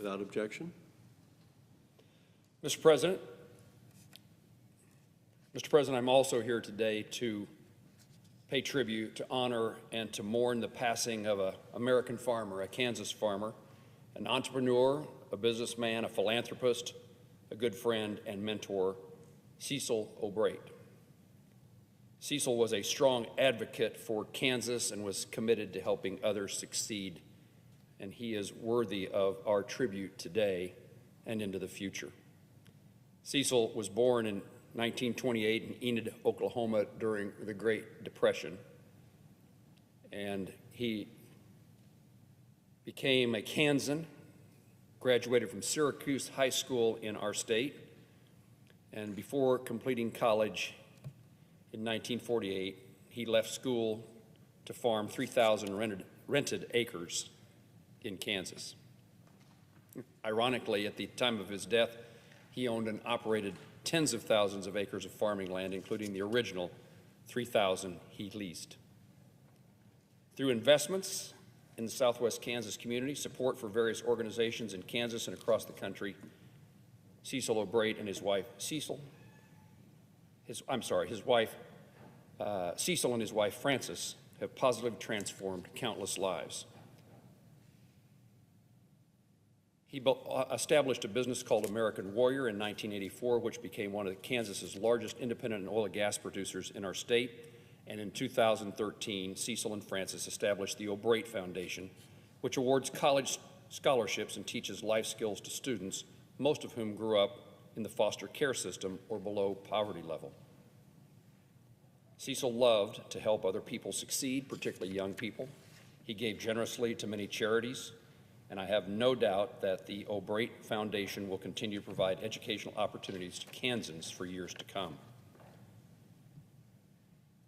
Without objection. Mr. President, I'm also here today to pay tribute, to honor, and to mourn the passing of an American farmer, a Kansas farmer, an entrepreneur, a businessman, a philanthropist, a good friend and mentor, Cecil Albright. Cecil was a strong advocate for Kansas and was committed to helping others succeed, and he is worthy of our tribute today and into the future. Cecil was born in 1928 in Enid, Oklahoma during the Great Depression, and he became a Kansan, graduated from Syracuse High School in our state, and before completing college in 1948, he left school to farm 3,000 rented acres in Kansas. Ironically, at the time of his death, he owned and operated tens of thousands of acres of farming land, including the original 3,000 he leased. Through investments in the Southwest Kansas community, support for various organizations in Kansas and across the country, Cecil Albright and his wife Cecil and his wife Frances have positively transformed countless lives. He established a business called American Warrior in 1984, which became one of Kansas's largest independent oil and gas producers in our state. And in 2013, Cecil and Frances established the Albright Foundation, which awards college scholarships and teaches life skills to students, most of whom grew up in the foster care system or below poverty level. Cecil loved to help other people succeed, particularly young people. He gave generously to many charities, and I have no doubt that the Albright Foundation will continue to provide educational opportunities to Kansans for years to come.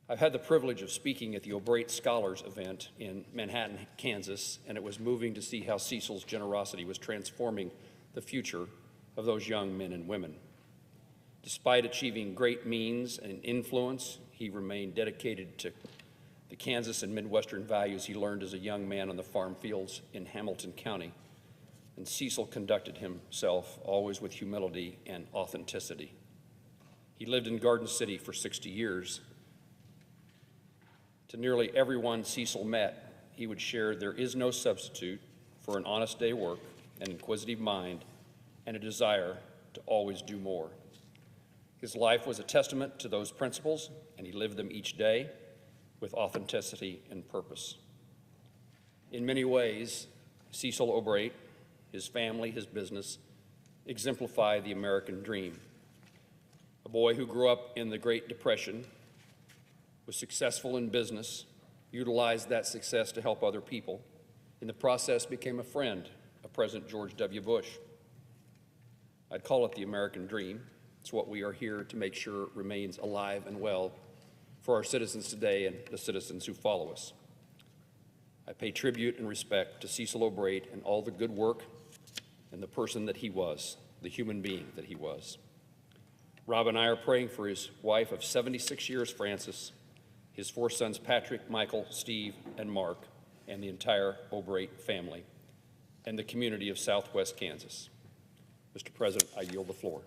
I've had the privilege of speaking at the Albright Scholars event in Manhattan, Kansas, and it was moving to see how Cecil's generosity was transforming the future of those young men and women. Despite achieving great means and influence, he remained dedicated to the Kansas and Midwestern values he learned as a young man on the farm fields in Hamilton County. And Cecil conducted himself always with humility and authenticity. He lived in Garden City for 60 years. To nearly everyone Cecil met, he would share, "There is no substitute for an honest day's work, an inquisitive mind, and a desire to always do more." His life was a testament to those principles, and he lived them each day with authenticity and purpose. In many ways, Cecil Albright, his family, his business, exemplify the American dream. A boy who grew up in the Great Depression, was successful in business, utilized that success to help other people. In the process, became a friend of President George W. Bush. I'd call it the American dream. It's what we are here to make sure remains alive and well for our citizens today and the citizens who follow us. I pay tribute and respect to Cecil Albright and all the good work and the person that he was, the human being that he was. Rob and I are praying for his wife of 76 years, Frances, his 4 sons, Patrick, Michael, Steve, and Mark, and the entire Albright family, and the community of Southwest Kansas. Mr. President, I yield the floor.